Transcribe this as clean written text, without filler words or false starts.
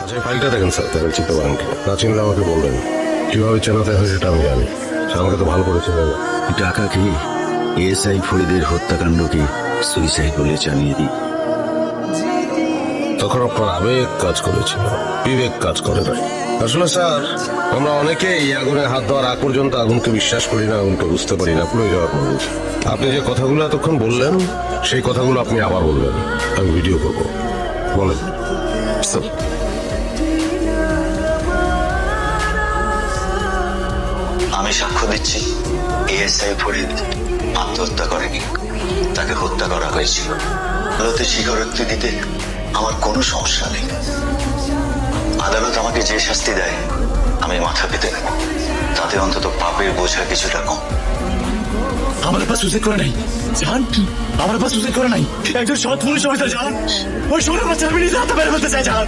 আচ্ছা এই ফাইলটা দেখেন স্যার, তাহলে চিনতে পারেন কিনা? না চিনলে আমাকে বলবেন, কিভাবে চেনাতে হয় সেটা আমি জানি। সে আমাকে তো ভালো করে চেনে না। টাকা কি এসআই ফরিদের হত্যাকাণ্ডকে সুইসাইড বলে জানিয়ে দিই? তখন আপনার আবেগ কাজ করেছিল, বিবেক কাজ করে নাই। আসলে স্যার, আমরা অনেকেই এই আগুনে হাত দেওয়ার আগ পর্যন্ত আগুনকে বিশ্বাস করি না, আগুনকে বুঝতে পারি না, পুরো যাওয়ার পর বুঝি। আপনি যে কথাগুলো এতক্ষণ বললেন, সেই কথাগুলো আপনি আবার বলবেন, আমি ভিডিও করবো। বলেন স্যার, আমি সাক্ষ্য দিচ্ছি এএসআই ফরিদ আত্মহত্যা করেনি, তাকে হত্যা করা হয়েছিল। আদালতে স্বীকারোক্তি দিতে আমার কোনো সমস্যা নেই। আদালত আমাকে যে শাস্তি দেয় আমি মাথা পেতে নেব, তাতে অন্তত পাপের বোঝা কিছুটা কম। আমার পাশ সুসাইড করে নাই জান, আমার পাশ সুসাইড করে নাই। একজন সৎ পুলিশ অফিসার জান, ওই সোনা বাচ্চার মিনিট হাতে বের করতে চাই জান।